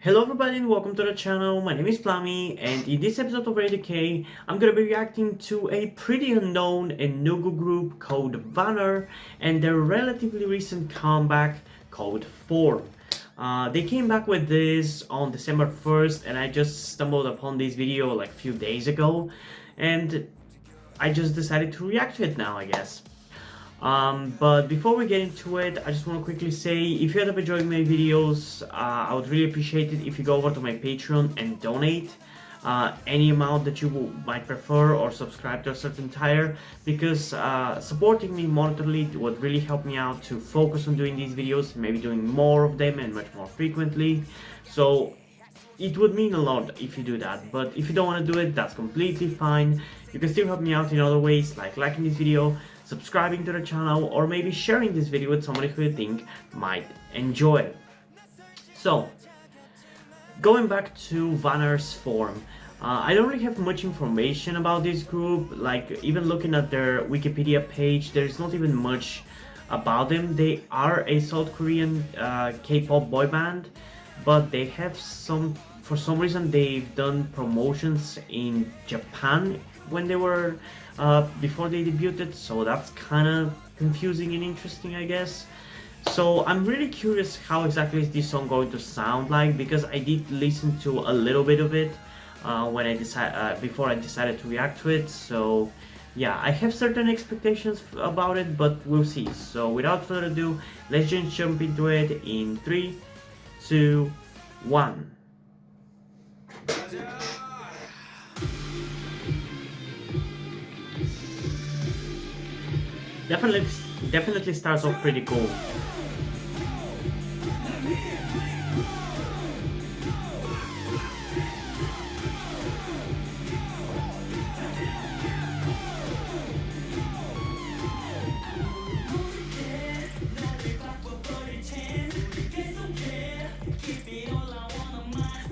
Hello everybody and welcome to the channel. My name is Plami and in this episode of ADK I'm gonna be reacting to a pretty unknown and new group called VANNER and their relatively recent comeback called Form. They came back with this on December 1st and I just stumbled upon this video like a few days ago and I just decided to react to it now, I guess. But before we get into it, I just want to quickly say, if you end up enjoying my videos, I would really appreciate it if you go over to my Patreon and donate any amount that you might prefer, or subscribe to a certain tier, because supporting me monetarily would really help me out to focus on doing these videos, maybe doing more of them and much more frequently. So it would mean a lot if you do that, but if you don't want to do it, that's completely fine. You can still help me out in other ways, like liking this video, subscribing to the channel, or maybe sharing this video with somebody who you think might enjoy it. So, going back to VANNER's Form, I don't really have much information about this group. Like, even looking at their Wikipedia page, there's not even much about them. They are a South Korean K-pop boy band, but they have for some reason they've done promotions in Japan when they were before they debuted, so that's kind of confusing and interesting, I guess. So I'm really curious how exactly is this song going to sound like, because I did listen to a little bit of it when I before I decided to react to it. So yeah, I have certain expectations about it, but we'll see. So without further ado, let's just jump into it in 3, 2, 1. Definitely starts off pretty cool.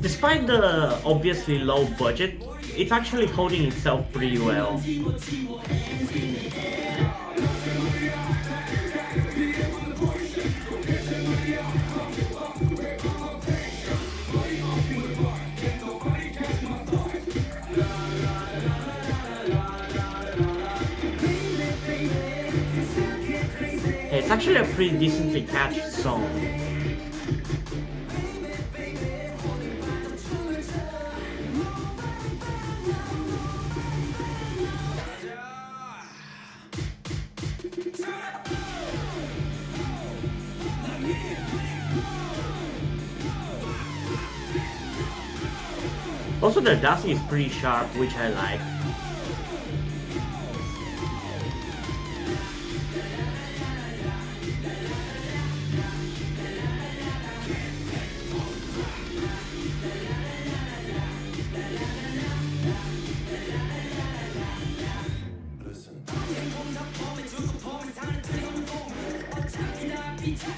Despite the obviously low budget, it's actually holding itself pretty well. It's actually a pretty decently catchy song. Also, their dancing is pretty sharp, which I like.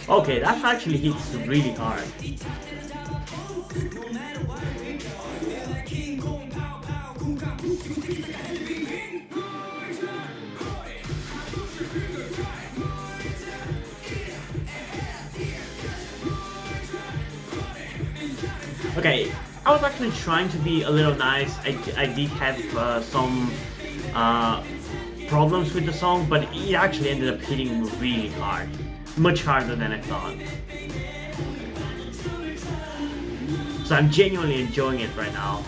Okay, that actually hits really hard. Okay, I was actually trying to be a little nice. I did have some problems with the song, but it actually ended up hitting really hard. Much harder than I thought. So I'm genuinely enjoying it right now.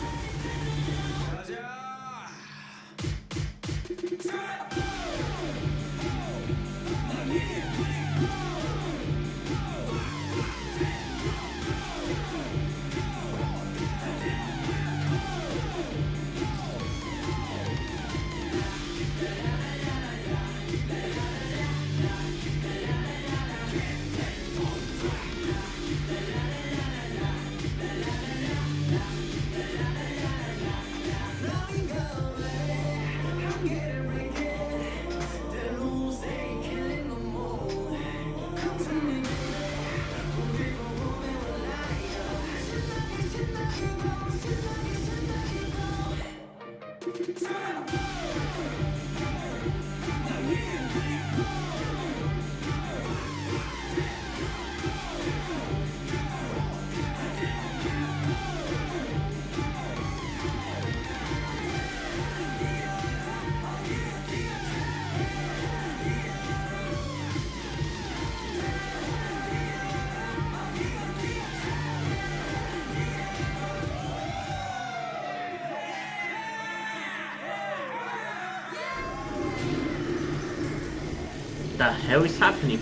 the hell is happening?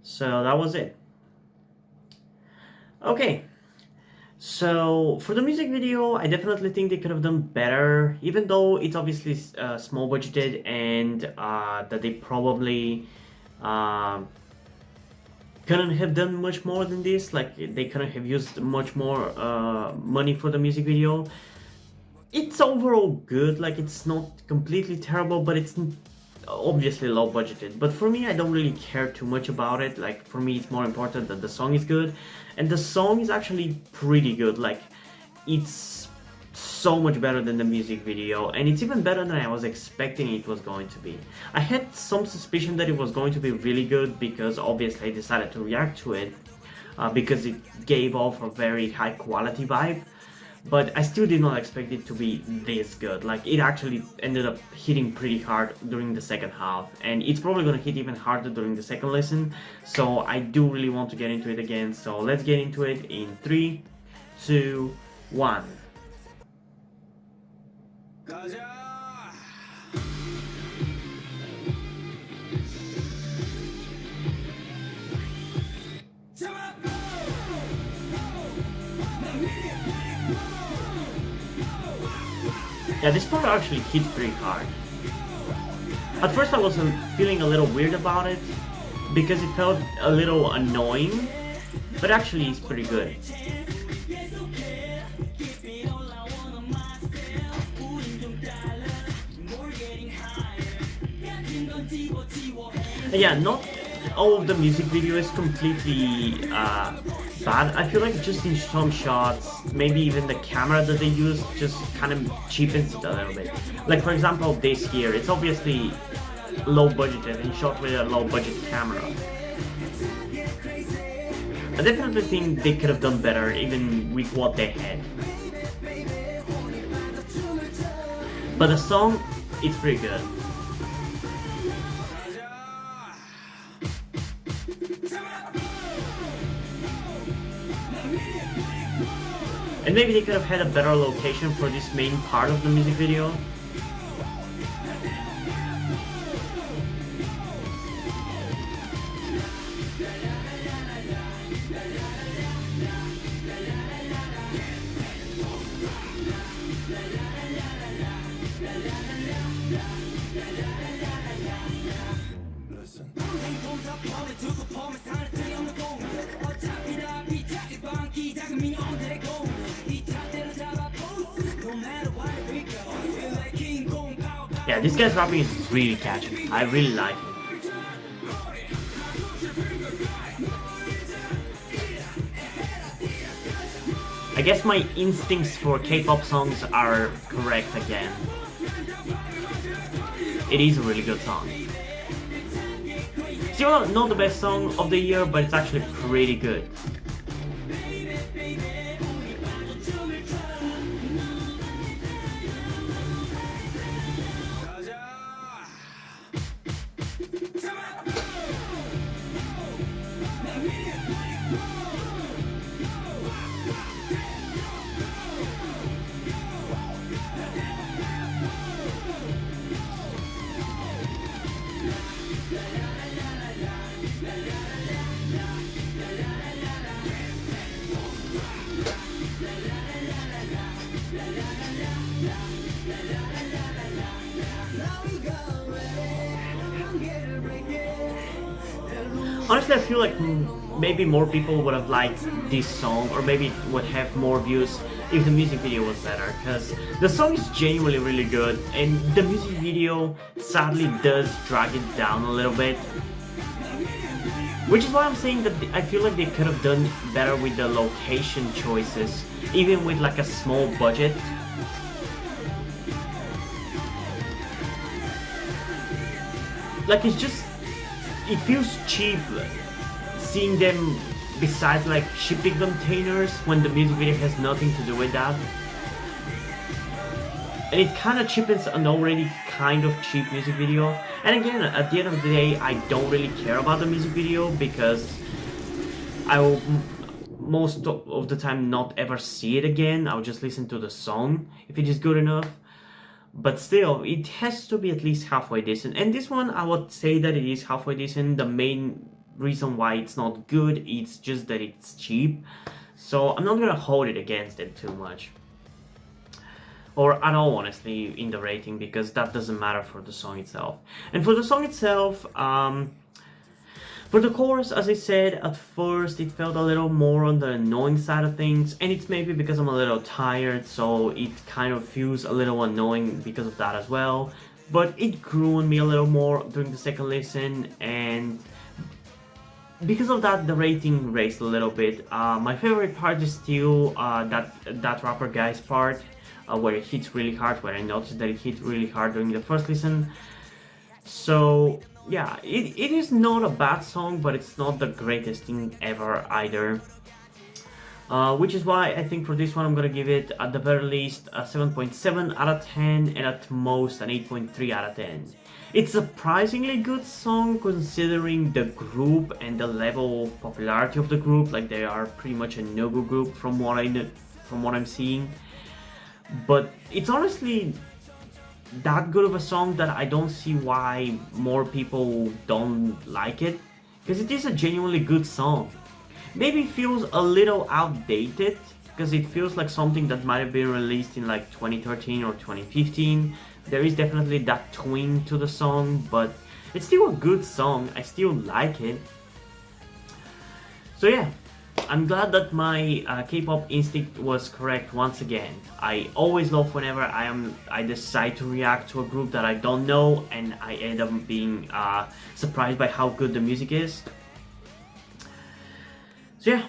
So that was it. Okay. So for the music video, I definitely think they could have done better, even though it's obviously small budgeted, and that they probably couldn't have done much more than this. Like, they couldn't have used much more money for the music video. It's overall good. Like, it's not completely terrible, but it's obviously low budgeted. But for me, I don't really care too much about it. Like, for me, it's more important that the song is good, and the song is actually pretty good. Like, it's so much better than the music video, and it's even better than I was expecting it was going to be. I had some suspicion that it was going to be really good, because obviously I decided to react to it because it gave off a very high quality vibe. But I still did not expect it to be this good. Like, it actually ended up hitting pretty hard during the second half, and it's probably gonna hit even harder during the second listen. So I do really want to get into it again. So let's get into it in 3, 2, 1. Yeah, this part actually hits pretty hard. At first I was feeling a little weird about it, because it felt a little annoying, but actually it's pretty good. Yeah, not all of the music video is completely bad. I feel like just in some shots, maybe even the camera that they use just kind of cheapens it a little bit. Like, for example, this here, it's obviously low budgeted and shot with a low budget camera. I definitely think they could have done better even with what they had. But the song, it's pretty good. And maybe they could have had a better location for this main part of the music video. Yeah, this guy's rapping is really catchy. I really like it. I guess my instincts for K-pop songs are correct again. It is a really good song. Still not the best song of the year, but it's actually pretty good. Honestly, I feel like maybe more people would have liked this song, or maybe would have more views if the music video was better, because the song is genuinely really good, and the music video sadly does drag it down a little bit. Which is why I'm saying that I feel like they could have done better with the location choices, even with like a small budget. Like, it feels cheap seeing them besides like shipping containers when the music video has nothing to do with that. And it kind of cheapens an already kind of cheap music video. And again, at the end of the day, I don't really care about the music video, because most of the time not ever see it again. I'll just listen to the song if it is good enough. But still, it has to be at least halfway decent. And this one, I would say that it is halfway decent. The main reason why it's not good, it's just that it's cheap. So I'm not gonna hold it against it too much. Or at all, honestly, in the rating, because that doesn't matter for the song itself. And for the song itself, for the chorus, as I said, at first it felt a little more on the annoying side of things, and it's maybe because I'm a little tired, so it kind of feels a little annoying because of that as well. But it grew on me a little more during the second listen, and because of that, the rating raised a little bit. My favorite part is still that rapper guy's part, where it hits really hard, where I noticed that it hit really hard during the first listen. So yeah, it is not a bad song, but it's not the greatest thing ever either. Which is why I think for this one I'm gonna give it at the very least a 7.7 out of 10 and at most an 8.3 out of 10. It's a surprisingly good song considering the group and the level of popularity of the group. Like, they are pretty much a no-go group from what I'm seeing. But it's honestly that good of a song that I don't see why more people don't like it, because it is a genuinely good song. Maybe it feels a little outdated, because it feels like something that might have been released in like 2013 or 2015. There is definitely that twang to the song, but it's still a good song. I still like it. So yeah, I'm glad that my K-pop instinct was correct once again. I always love whenever I decide to react to a group that I don't know and I end up being surprised by how good the music is. So yeah,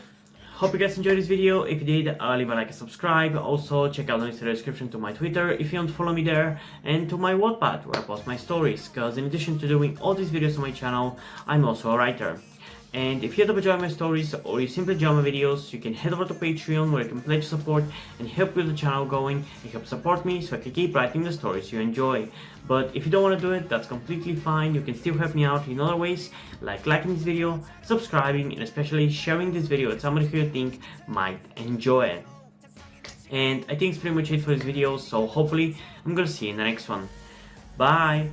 hope you guys enjoyed this video. If you did, leave a like and subscribe. Also, check out the links in the description to my Twitter if you don't follow me there, and to my Wattpad where I post my stories, because in addition to doing all these videos on my channel, I'm also a writer. And if you end up enjoying my stories or you simply enjoy my videos, you can head over to Patreon where you can pledge support and help with the channel going and help support me so I can keep writing the stories you enjoy. But if you don't want to do it, that's completely fine. You can still help me out in other ways, like liking this video, subscribing, and especially sharing this video with somebody who you think might enjoy it. And I think it's pretty much it for this video, so hopefully I'm gonna see you in the next one. Bye!